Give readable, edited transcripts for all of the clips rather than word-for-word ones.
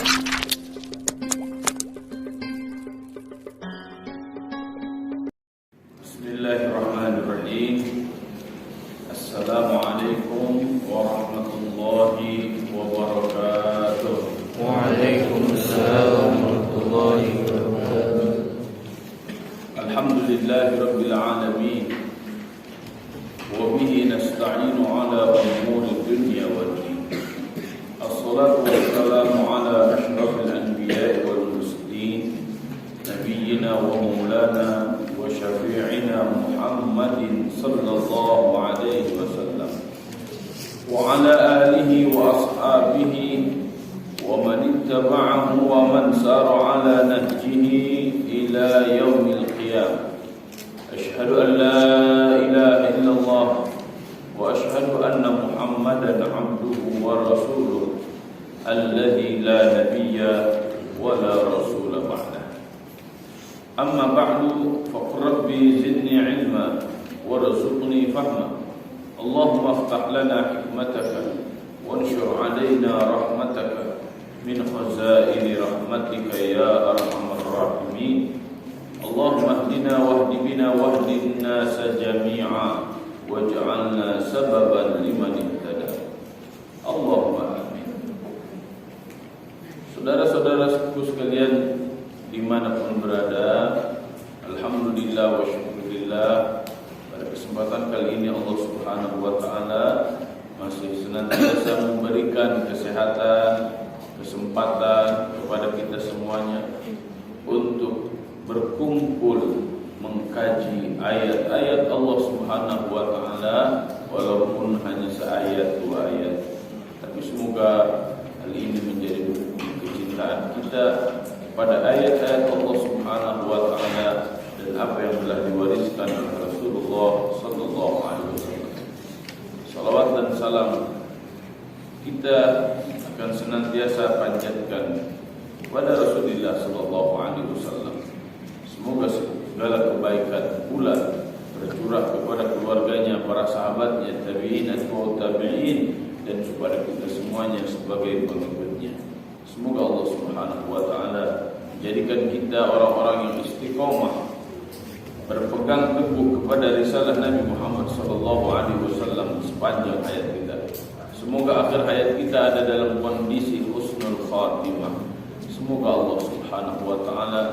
Bismillahirrahmanirrahim. Assalamualaikum warahmatullahi wabarakatuh. Waalaikumsalam warahmatullahi wabarakatuh. Alhamdulillahi rabbil alamin. Wa bihi nasta'inu ala umuri dunya waddin. Assalatu wassalamu ala ashrafil anbiya'i wal mursalin, nabiyyina wa maulana wa syafi'ina Muhammadin sallallahu alaihi wasallam wa ala alihi wa ashabihi wa man ittaba'ahu wa man sara ala nahjihi ila yaumil qiyamah. Ashhadu an la ilaha illallah wa ashhadu anna Muhammadan abduhu wa rasuluh alladzi la nabiyya wa la rasula ba'dah. Amma ba'du, faqur rabbi zidni ilma warzuqni fahma. Allahumma aftah lana hikmataka wanshur alaina rahmataka min khazaini rahmatika ya arhamar rahimin. Allahumma ahdina wahdi bina wahdin nasa jami'a waj'alna sababan liman ihtada. Allahumma amin. Saudara-saudaraku sekalian dimanapun berada, alhamdulillah wa syukurillah, pada kesempatan kali ini Allah subhanahu wa ta'ala masih senantiasa memberikan kesehatan, kesempatan kepada kita semuanya untuk berkumpul mengkaji ayat-ayat Allah subhanahu wa ta'ala, walaupun hanya seayat dua ayat. Tapi semoga hal ini menjadi bukti kecintaan kita pada ayat-ayat Allah subhanahu wa ta'ala dan apa yang telah diwariskan oleh Rasulullah sallallahu alaihi wasallam. Salawat dan salam kita akan senantiasa panjatkan kepada Rasulullah sallallahu alaihi wasallam. Semoga segala kebaikan pula tercurah kepada keluarganya, para sahabatnya, tabi'in, atba'ut tabi'in, dan kepada kita semuanya sebagai pengikutnya. Semoga Allah subhanahu wa ta'ala jadikan kita orang-orang yang istiqomah, berpegang teguh kepada risalah Nabi Muhammad sallallahu alaihi wasallam sepanjang hayat kita. Semoga akhir hayat kita ada dalam kondisi husnul khatimah. Semoga Allah subhanahu wa ta'ala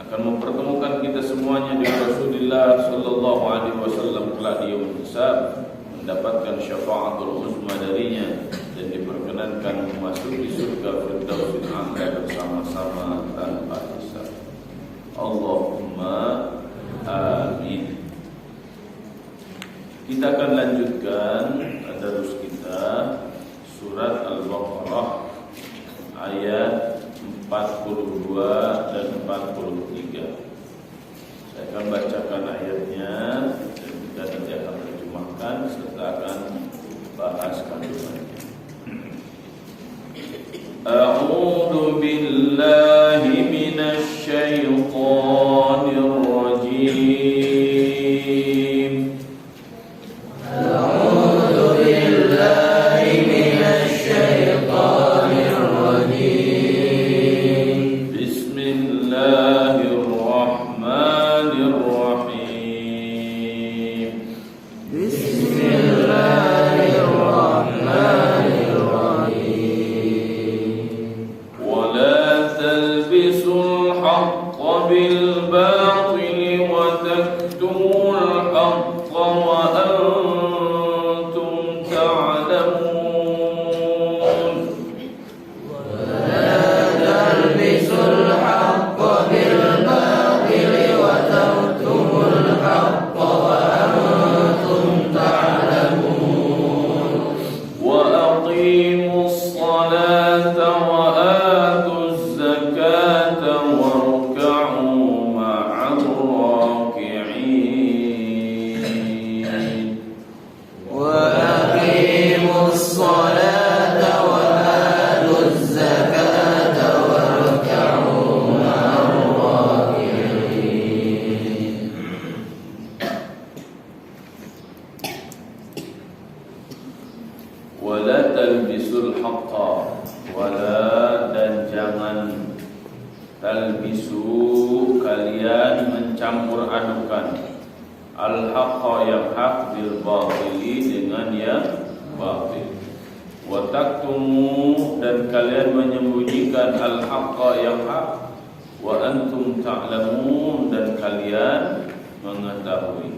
akan mempertemukan kita semuanya dengan Rasulullah sallallahu alaihi wasallam kelak di yaumul hisab, mendapatkan syafaatul uzma darinya dan diperkenankan memasuki surga Firdausil A'la bersama-sama tanpa hisab. Allahumma amin. Kita akan lanjutkan tadarus kita surat Al-Baqarah ayat 42 dan 43. Saya akan bacakan ayatnya dan kita nanti akan terjemahkan serta akan bahas kandungannya. A'udzu billahi minasy syaithanir rajim. A'udzu billahi minasy syaithanir rajim. Bismillahirrahmanirrahim. Bismillahirrahmanirrahim. Wala talbisul haqqa bil batil wa taktumul haqqa wa antum ta'lamun. Talbisul haqqa bil batili wa taktumul haqqa wa antum ta'lamun. Wa aqimus salata wa atuz zakata warka'u ma'ar raki'in. Wa aqimus salata wa atuz zakata warka'u ma'ar raki'in. Wala talbisul haqqa, wala dan jangan talbisu kalian mencampur adukan al-haqqa yang hak bil batili dengan yang batil. Wa taktumu dan kalian menyembunyikan al-haqqa yang hak wa antum ta'lamun dan kalian mengetahui.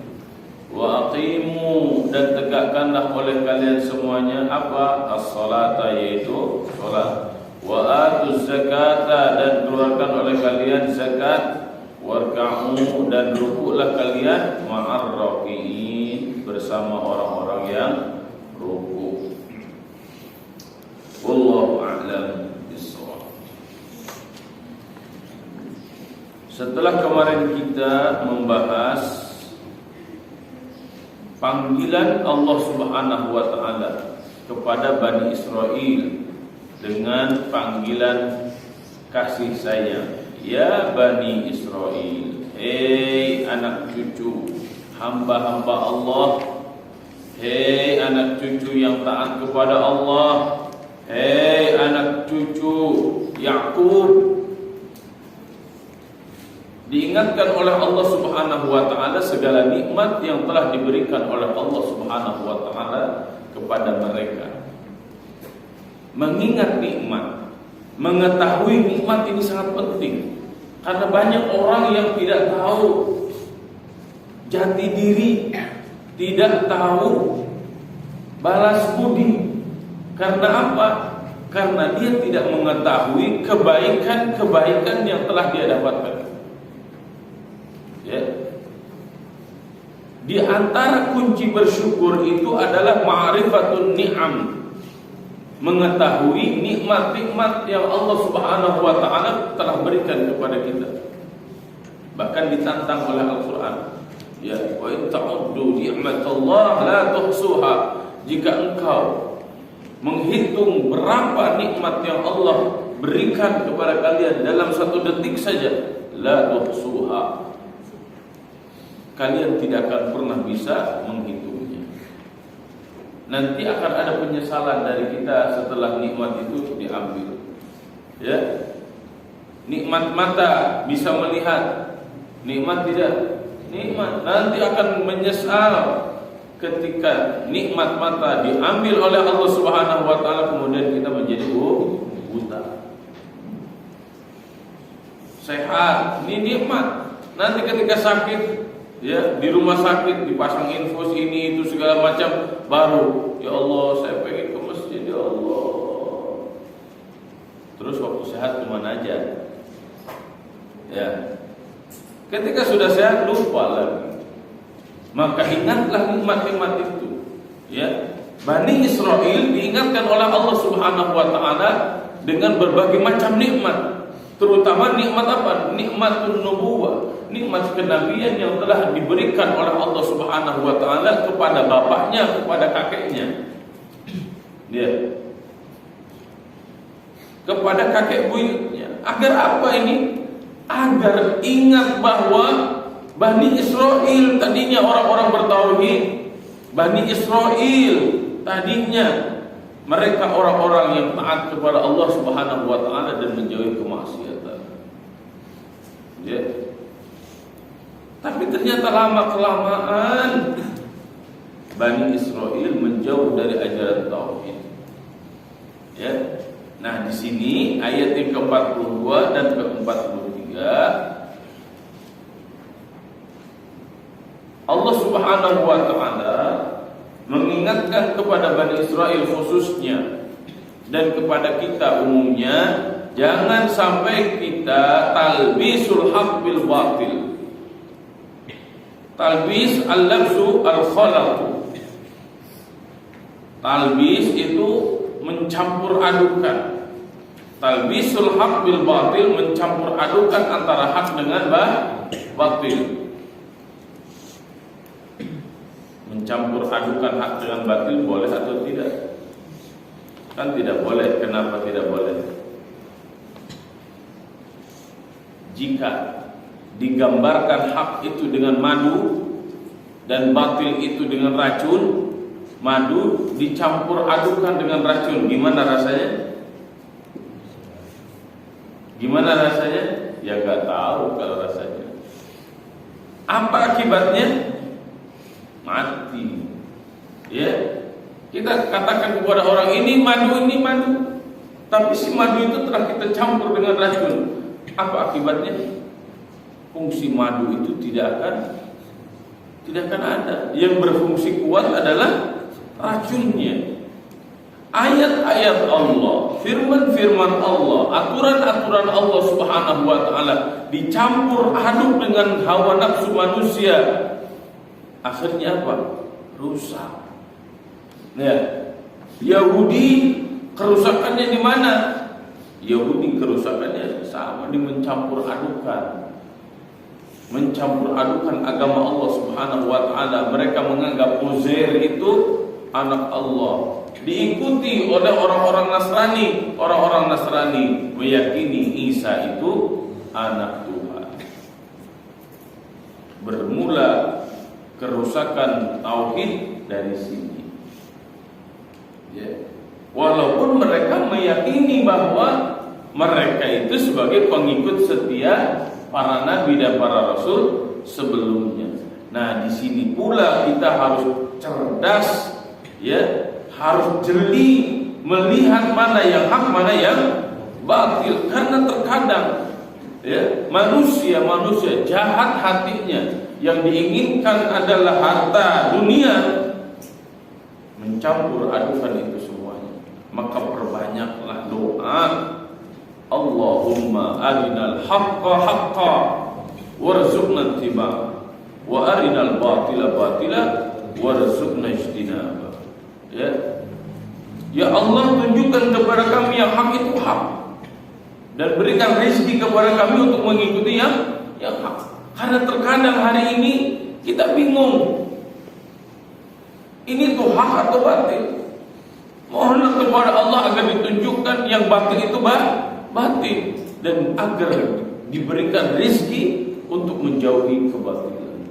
Wa aqimu dan tegakkanlah oleh kalian semuanya apa? As-salata, yaitu salat. Wa atuz zakata dan keluarkan oleh kalian zakat. Warka'u dan rukuklah kalian ma'ar raki'in bersama orang-orang yang rukuk. Wallahu a'lam bishawab. Setelah kemarin kita membahas panggilan Allah Subhanahu wa taala kepada Bani Israel dengan panggilan kasih sayang, ya Bani Israel, hei anak cucu hamba-hamba Allah, hei anak cucu yang taat kepada Allah, hei anak cucu Yakub. Diingatkan oleh Allah Subhanahu wa taala segala nikmat yang telah diberikan oleh Allah Subhanahu wa taala kepada mereka. Mengingat nikmat, mengetahui nikmat ini sangat penting. Karena banyak orang yang tidak tahu jati diri, tidak tahu balas budi. Karena apa? Karena dia tidak mengetahui kebaikan-kebaikan yang telah dia dapatkan. Ya. Di antara kunci bersyukur itu adalah ma'rifatun ni'am, mengetahui nikmat-nikmat yang Allah Subhanahu wa taala telah berikan kepada kita. Bahkan ditantang oleh Al-Qur'an, ya, wa in ta'uddu ni'matallahi la tuhsuha. Jika engkau menghitung berapa nikmat yang Allah berikan kepada kalian dalam satu detik saja, la tuhsuha, kalian tidak akan pernah bisa menghitungnya. Nanti akan ada penyesalan dari kita setelah nikmat itu diambil. Ya, nikmat mata bisa melihat, nikmat tidak, nikmat nanti akan menyesal ketika nikmat mata diambil oleh Allah Subhanahu wa taala, kemudian kita menjadi buta. Sehat, ini nikmat. Nanti ketika sakit, ya, di rumah sakit dipasang infus ini itu segala macam, baru ya Allah saya pengen ke masjid ya Allah. Terus waktu sehat kemana aja? Ya, ketika sudah sehat lupa lagi. Maka ingatlah nikmat-nikmat itu. Ya, Bani Israel diingatkan oleh Allah Subhanahu wa taala dengan berbagai macam nikmat. Terutama nikmat apa? Nikmatun nubuwah, nikmat kenabian yang telah diberikan oleh Allah Subhanahu wa taala kepada bapaknya, kepada kakeknya. Ya. Kepada kakek buyutnya. Agar apa ini? Agar ingat bahwa Bani Israel tadinya orang-orang bertauhid. Bani Israel tadinya mereka orang-orang yang taat kepada Allah Subhanahu wa taala dan menjauhi kemaksiatan. Ya. Tapi ternyata lama-kelamaan Bani Israel menjauh dari ajaran tauhid. Ya. Nah, di sini ayat yang ke-42 dan ke-43 Allah Subhanahu wa taala mengingatkan kepada Bani Israel khususnya dan kepada kita umumnya, jangan sampai kita talbisul haq bil batil. Talbis al-labsu al-khalaq. Talbis itu mencampur adukan. Talbisul haq bil batil, mencampur adukan antara hak dengan batil. Mencampur adukan hak dengan batil boleh atau tidak? Kan tidak boleh. Kenapa tidak boleh? Jika digambarkan hak itu dengan madu dan batil itu dengan racun, madu dicampur adukan dengan racun, gimana rasanya? Gimana rasanya? Ya nggak tahu kalau rasanya. Apa akibatnya? Mati. Ya, kita katakan kepada orang ini madu, tapi si madu itu telah kita campur dengan racun. Apa akibatnya? Fungsi madu itu tidak akan ada. Yang berfungsi kuat adalah racunnya. Ayat-ayat Allah, firman-firman Allah, aturan-aturan Allah Subhanahu wa taala dicampur aduk dengan hawa nafsu manusia. Akhirnya apa? Rusak. Ya. Yahudi kerusakannya di mana? Yahudi kerusakannya sama di mencampur adukan agama Allah Subhanahu wa taala. Mereka menganggap Uzair itu anak Allah. Diikuti oleh orang-orang Nasrani. Orang-orang Nasrani meyakini Isa itu anak Tuhan. Bermula kerusakan tauhid dari sini. Ya. Walaupun mereka meyakini bahwa mereka itu sebagai pengikut setia para nabi dan para rasul sebelumnya. Nah, di sini pula kita harus cerdas, ya, harus jeli melihat mana yang hak, mana yang batil. Karena terkadang, ya, manusia jahat hatinya, yang diinginkan adalah harta dunia, mencampur adukan itu semuanya. Maka perbanyaklah doa, Allahumma arinal haqqa haqqa warzuqna ittiba'ah wa arinal batila batila warzuqna ijtinabah. Ya Allah, tunjukkan kepada kami yang hak itu hak, dan berikan rezeki kepada kami untuk mengikuti yang hak. Karena terkadang hari ini kita bingung, ini tuh hak atau batil. Mohonlah kepada Allah agar ditunjukkan yang batil itu batil, dan agar diberikan rezeki untuk menjauhi kebatilan.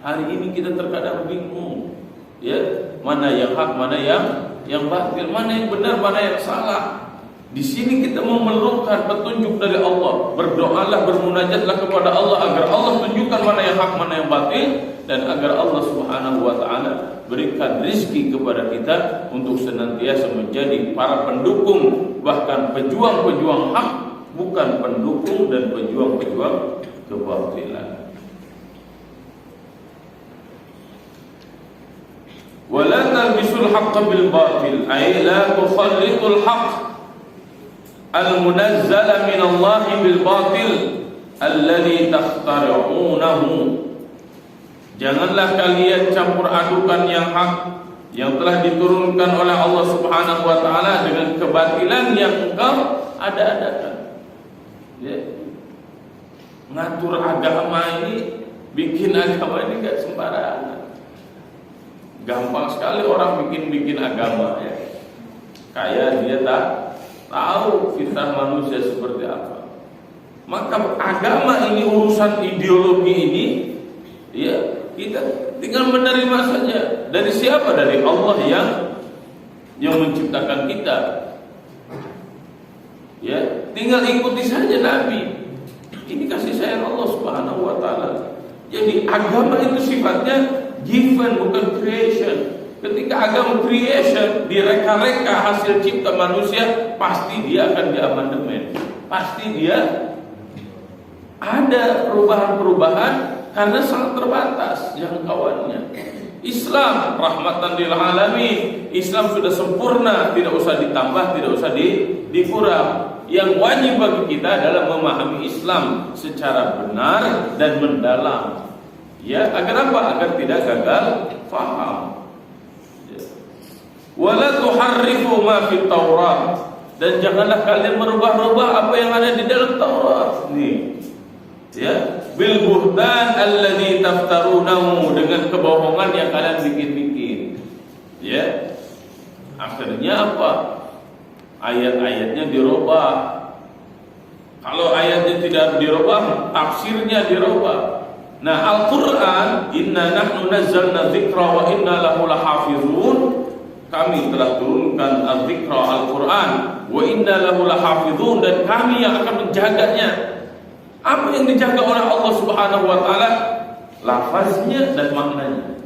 Hari ini kita terkadang bingung, ya, mana yang hak, mana yang batil, mana yang benar, mana yang salah. Di sini kita memerlukan petunjuk dari Allah. Berdoalah, bermunajatlah kepada Allah agar Allah tunjukkan mana yang hak, mana yang batil, dan agar Allah Subhanahu wa taala berikan rezeki kepada kita untuk senantiasa menjadi para pendukung, bahkan pejuang-pejuang hak, bukan pendukung dan pejuang-pejuang kebatilan. Wala talbisul haqqo bil batil, ay la tukhallitul haqq al-munazzala min Allah bil batil alladhi takhtari'unahu. Janganlah kalian campur adukan yang hak yang telah diturunkan oleh Allah Subhanahu wa taala dengan kebatilan yang engkau ada-adakan. Ya. Ngatur agama ini, bikin agama ini enggak sembarangan. Gampang sekali orang bikin agama, ya. Kayak dia tak tahu fitrah manusia seperti apa. Maka agama ini, urusan ideologi ini, ya, kita tinggal menerima saja. Dari siapa? Dari Allah yang menciptakan kita. Ya, tinggal ikuti saja Nabi. Ini kasih sayang Allah Subhanahu wa taala. Jadi agama itu sifatnya given, bukan creation. Ketika agama creation, direka-reka hasil cipta manusia, pasti dia akan diamandemen. Pasti dia ada perubahan-perubahan karena sangat terbatas jangkauannya. Islam rahmatan lil alamin. Islam sudah sempurna, tidak usah ditambah, tidak usah dikurang. Yang wajib bagi kita adalah memahami Islam secara benar dan mendalam. Ya, agar apa? Agar tidak gagal faham. Wala tuharrifu ma fit Taurat, dan janganlah kalian merubah-rubah apa yang ada di dalam Taurat. Nih. Ya, bil buhtan alladzi taftarunahu, dengan kebohongan yang kalian bikin-bikin. Ya. Akhirnya apa? Ayat-ayatnya dirubah. Kalau ayatnya tidak dirubah, tafsirnya dirubah. Nah, Al-Qur'an, inna nahnu nazzalna dzikra wa inna lahu lahafizun. Kami telah turunkan al-dzikra, Al-Qur'an, wa inna lahu lahafizun, dan kami yang akan menjaganya. Apa yang dijaga oleh Allah Subhanahu wa taala? Lafaznya dan maknanya.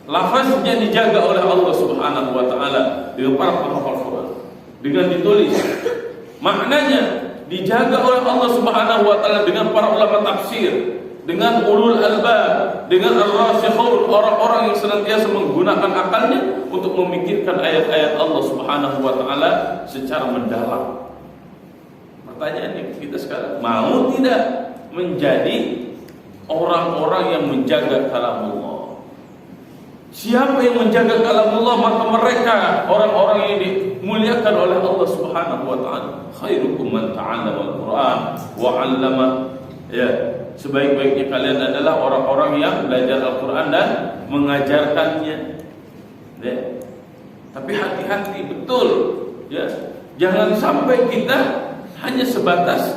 Lafaznya dijaga oleh Allah Subhanahu wa taala dengan para penghafal Quran, dengan ditulis. Maknanya dijaga oleh Allah Subhanahu wa taala dengan para ulama tafsir, dengan ulul albab, dengan ar-rasikhun, orang-orang yang senantiasa menggunakan akalnya untuk memikirkan ayat-ayat Allah Subhanahu wa taala secara mendalam. Pertanyaannya, kita sekarang mau tidak menjadi orang-orang yang menjaga kalamullah? Siapa yang menjaga kalamullah, maka mereka orang-orang yang dimuliakan oleh Allah Subhanahu wa taala. Khairukum man ta'allama al-Qur'an wa 'allama. Ya, sebaik-baiknya kalian adalah orang-orang yang belajar Al-Qur'an dan mengajarkannya. Ya. Tapi hati-hati betul, ya. Jangan sampai kita hanya sebatas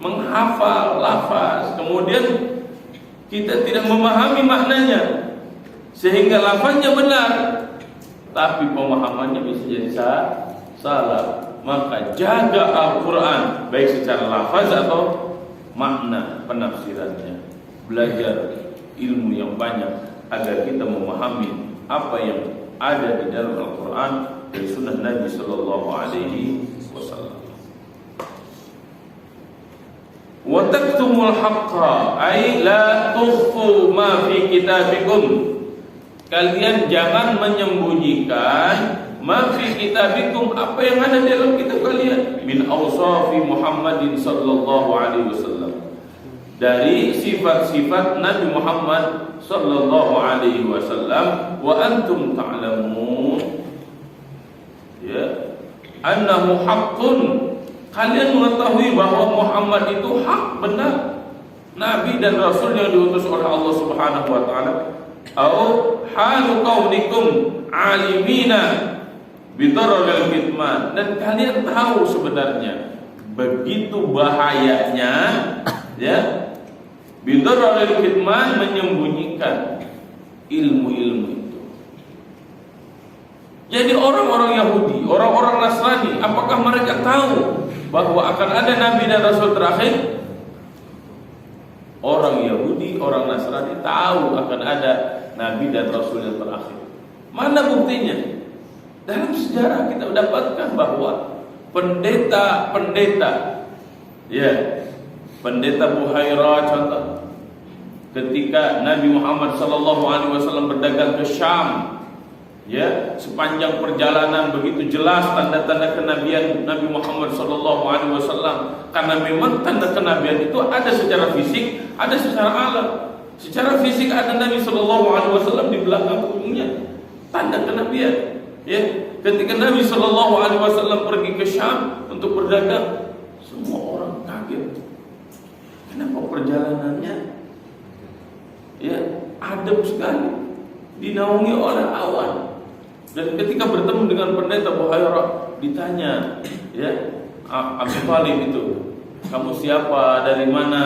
menghafal lafaz, kemudian kita tidak memahami maknanya. Sehingga lafaznya benar, tapi pemahamannya bisa jadi salah. Maka jaga Al-Quran, baik secara lafaz atau makna penafsirannya. Belajar ilmu yang banyak agar kita memahami apa yang ada di dalam Al-Quran dan sunnah Nabi Sallallahu Alaihi Wasallam. Wa taktumul haqqa ay la tukhfu ma fi kitabikum. Kalian jangan menyembunyikan ma fi kitabikum, apa yang ada dalam kitab kalian, min awsafi Muhammadin sallallahu alaihi wasallam, dari sifat-sifat Nabi Muhammad sallallahu alaihi wasallam. Wa antum ta'lamun, ya, annahu haqqun, kalian mengetahui bahwa Muhammad itu hak, benar, nabi dan rasul yang diutus oleh Allah Subhanahu wa taala. Au halu kaunikum alimina bidarril kitman, dan kalian tahu sebenarnya begitu bahayanya, ya, bidarril kitman, menyembunyikan ilmu-ilmu itu. Jadi orang-orang Yahudi, orang-orang Nasrani, apakah mereka tahu bahwa akan ada nabi dan rasul terakhir? Orang Yahudi, orang Nasrani tahu akan ada nabi dan rasul yang terakhir. Mana buktinya? Dalam sejarah kita dapatkan bahwa pendeta-pendeta, ya, pendeta Buhaira contoh, ketika Nabi Muhammad SAW berdagang ke Syam, ya, sepanjang perjalanan begitu jelas tanda-tanda kenabian Nabi Muhammad SAW, karena memang tanda kenabian itu ada secara fisik, ada secara alam. Secara fisik ada Nabi SAW di belakang punggungnya, tanda kenabian. Ya, ketika Nabi SAW pergi ke Syam untuk berdagang, semua orang kaget. Kenapa perjalanannya, ya, adem sekali, dinaungi oleh awan. Dan ketika bertemu dengan pendeta Buhaira, ditanya, ya, Abu Talib itu, kamu siapa, dari mana,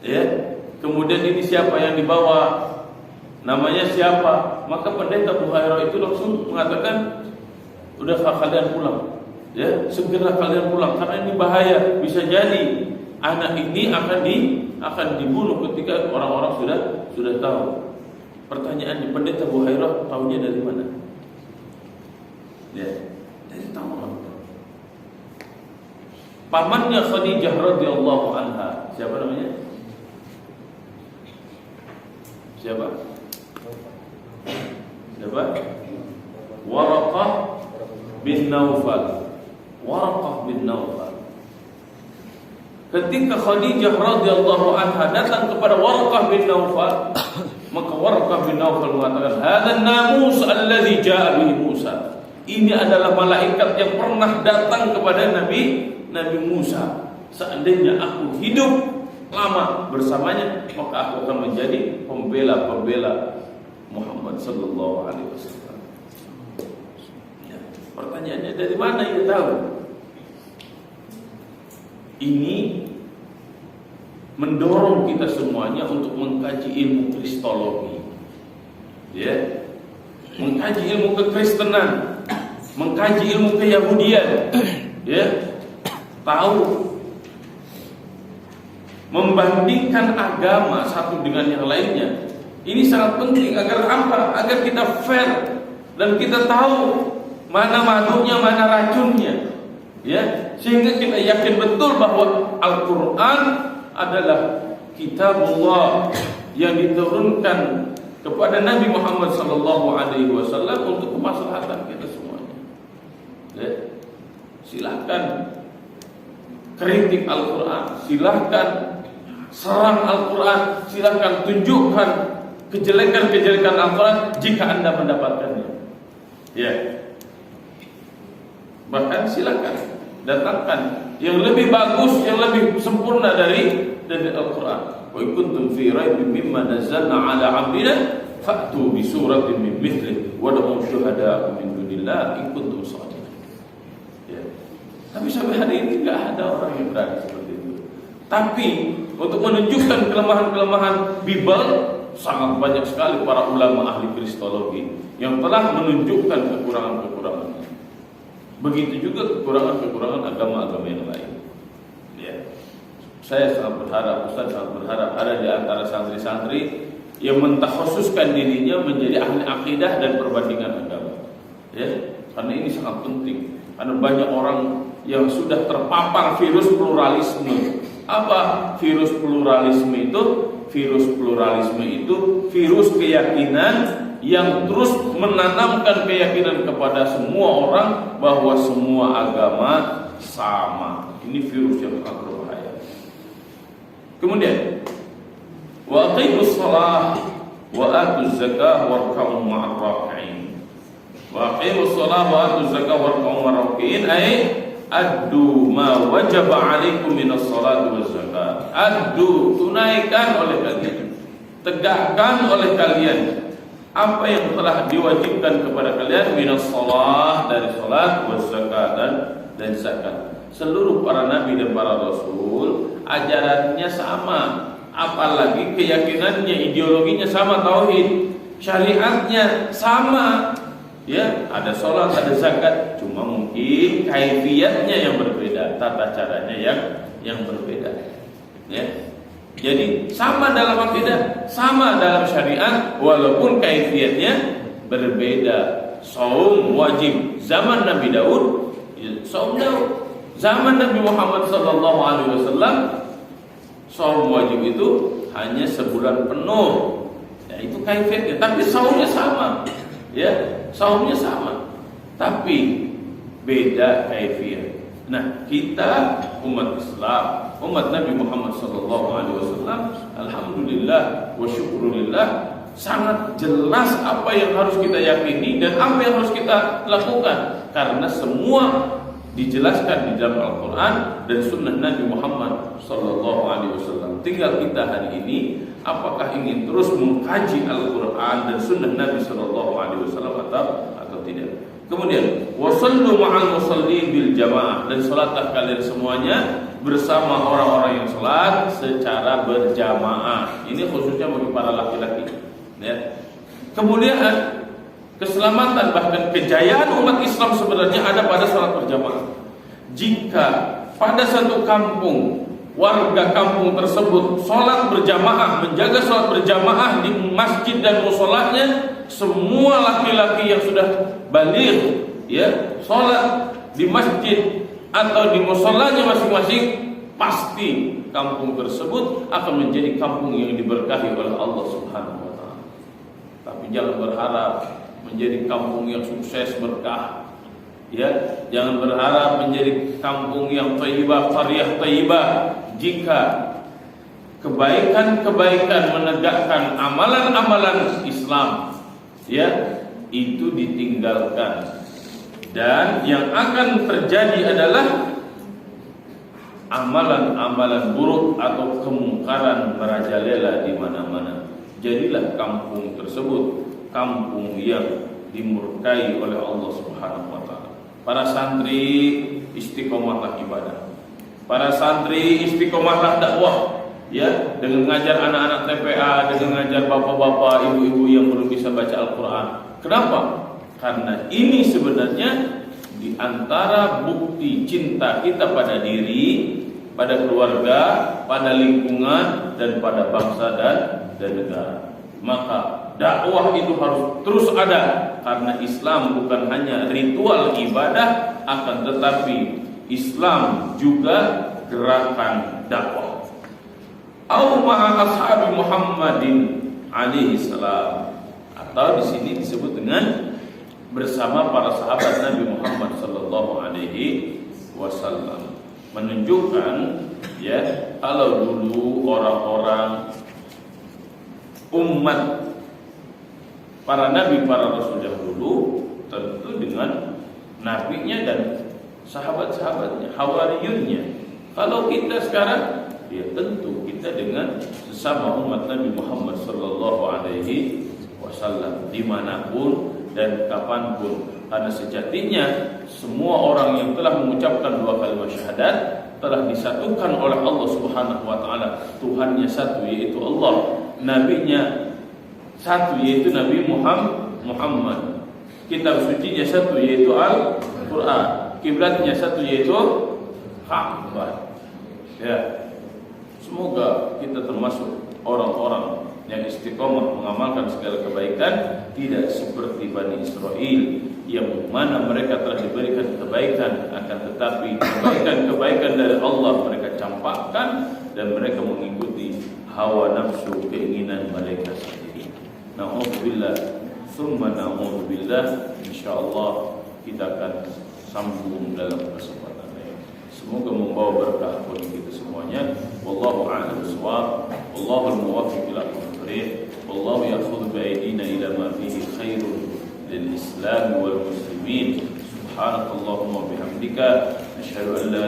ya, kemudian ini siapa yang dibawa, namanya siapa? Maka pendeta Buhaira itu langsung mengatakan, udah kalian pulang, ya, segera kalian pulang, karena ini bahaya, bisa jadi anak ini akan dibunuh ketika orang-orang sudah tahu. Pertanyaannya, pendeta Buhaira tahunya dari mana? Ya, dari Taurat. Pamannya Khadijah radhiyallahu anha, siapa namanya? Siapa? Waraqah bin Naufal. Waraqah bin Naufal. Ketika Khadijah radhiyallahu anha datang kepada Waraqah bin Naufal, maka Waraqah bin Naufal mengatakan, "Hadzal namus alladzi jaa bihi Musa." Ini adalah malaikat yang pernah datang kepada Nabi Musa. Seandainya aku hidup lama bersamanya, maka aku akan menjadi pembela Muhammad sallallahu alaihi wasallam. Ya, pertanyaannya, dari mana ia tahu? Ini mendorong kita semuanya untuk mengkaji ilmu kristologi, ya, mengkaji ilmu kekristenan, mengkaji ilmu keyahudian, ya, tahu membandingkan agama satu dengan yang lainnya. Ini sangat penting agar apa? Agar kita fair dan kita tahu mana madunya, mana racunnya. Ya, sehingga kita yakin betul bahwa Al-Qur'an adalah kitabullah yang diturunkan kepada Nabi Muhammad SAW untuk kemaslahatan kita semuanya. Ya. Silahkan kritik Al-Quran, silahkan serang Al-Quran, silahkan tunjukkan kejelekan-kejelekan Al-Quran jika Anda mendapatkannya. Ya. Bahkan silahkan datangkan yang lebih bagus, yang lebih sempurna dari Al-Quran. Wa in kuntum fi raibin mimma nazzalna 'ala 'abdina fa'tu bi suratin min mithlihi wa da'u syuhada'a min dunillahi in kuntum shadiqin. Ya. Tapi sampai hari ini enggak ada orang yang berani seperti itu. Tapi untuk menunjukkan kelemahan-kelemahan Bible, sangat banyak sekali para ulama ahli kristologi yang telah menunjukkan kekurangan-kekurangannya. Begitu juga kekurangan-kekurangan agama-agama yang lain. Ya. Saya sangat berharap, Ustaz sangat berharap ada di antara santri-santri yang mentakhususkan dirinya menjadi ahli akidah dan perbandingan agama. Ya, karena ini sangat penting. Karena banyak orang yang sudah terpapar virus pluralisme. Apa virus pluralisme itu? Virus pluralisme itu virus keyakinan yang terus menanamkan keyakinan kepada semua orang bahwa semua agama sama. Ini virus yang sangat berbahaya. Kemudian wa aqimus shalah wa atuz zakah warka'u ma'ar raki'in. Wa aqimus shalah wa atuz zakah warka'u ma'ar raki'in ay addu ma wajaba 'alaikum minas salati waz zakat. Addu, tunaikan oleh kalian, tegakkan oleh kalian apa yang telah diwajibkan kepada kalian minas shalah, dari salat, waz zakat, dan zakat. Seluruh para nabi dan para rasul ajarannya sama, apalagi keyakinannya, ideologinya sama, tauhid, syariatnya sama. Ya, ada sholat, ada zakat, cuma mungkin kaifiyatnya yang berbeda, tata caranya yang berbeda. Ya, jadi sama dalam akidah, sama dalam syariat, walaupun kaifiyatnya berbeda. Saum wajib zaman Nabi Daud, ya, saum Daud. Zaman Nabi Muhammad SAW, saum wajib itu hanya sebulan penuh. Ya, itu kaifiyatnya, tapi saumnya sama. Ya, saumnya sama, tapi beda kaifiyat. Nah, kita umat Islam, umat Nabi Muhammad SAW, alhamdulillah wa syukurillah, sangat jelas apa yang harus kita yakini dan apa yang harus kita lakukan, karena semua dijelaskan di dalam Al-Quran dan Sunnah Nabi Muhammad SAW. Tinggal kita hari ini, apakah ingin terus mengkaji Al-Quran dan Sunnah Nabi SAW atau tidak. Kemudian wasallu ma'al musallin bil jamaah, dan salatlah kalian semuanya bersama orang-orang yang salat secara berjamaah. Ini khususnya bagi para laki-laki. Ya. Kemudian keselamatan bahkan kejayaan umat Islam sebenarnya ada pada salat berjamaah. Jika pada satu kampung, warga kampung tersebut salat berjamaah, menjaga salat berjamaah di masjid dan musholanya, semua laki-laki yang sudah baligh, ya, salat di masjid atau di musholanya masing-masing, pasti kampung tersebut akan menjadi kampung yang diberkahi oleh Allah Subhanahu wa taala. Tapi jangan berharap menjadi kampung yang sukses berkah. Ya, jangan berharap menjadi kampung yang thayyibah, qaryah thayyibah jika kebaikan-kebaikan menegakkan amalan-amalan Islam, ya, itu ditinggalkan. Dan yang akan terjadi adalah amalan-amalan buruk atau kemungkaran merajalela di mana-mana. Jadilah kampung tersebut kampung yang dimurkai oleh Allah Subhanahu wa taala. Para santri istiqomahlah ibadah. Para santri istiqomahlah dakwah, ya, dengan ngajar anak-anak TPA, dengan ngajar bapak-bapak, ibu-ibu yang belum bisa baca Al-Qur'an. Kenapa? Karena ini sebenarnya di antara bukti cinta kita pada diri pada keluarga, pada lingkungan, dan pada bangsa dan negara. Maka dakwah itu harus terus ada, karena Islam bukan hanya ritual ibadah, akan tetapi Islam juga gerakan dakwah. Au ma'a ashabi Muhammadin alaihi salam, atau di sini disebut dengan bersama para sahabat Nabi Muhammad sallallahu alaihi wasallam, menunjukkan ya kalau dulu orang-orang umat para nabi, para rasul dahulu tentu dengan nabinya dan sahabat-sahabatnya, hawariyunnya. Kalau kita sekarang, ya tentu kita dengan sesama umat Nabi Muhammad sallallahu alaihi wasallam dimanapun dan kapanpun. Karena sejatinya semua orang yang telah mengucapkan dua kalimat syahadat telah disatukan oleh Allah Subhanahu wa taala. Tuhannya satu, yaitu Allah. Nabinya satu, yaitu Nabi Muhammad. Kitab sucinya satu, yaitu Al-Qur'an. Kiblatnya satu, yaitu Ka'bah. Ya. Semoga kita termasuk orang-orang yang istiqomah mengamalkan segala kebaikan, tidak seperti Bani Israel yang mana mereka telah diberikan kebaikan, akan tetapi kebaikan dari Allah mereka campakkan dan mereka mengikuti hawa nafsu, keinginan mereka sendiri. Na'udzubillah, summa na'udzubillah. Insyaallah kita akan sambung dalam kesempatan ini. Semoga membawa berkah bagi kita semuanya. Wallahu a'lam bishawab. Wallahu al-muwaffiq ila aqwamit. Wallahu ya'khudhu bi aydina ila ma fihi khairun lil Islam wal muslimin. Subhanakallahumma bihamdika, asyhadu an la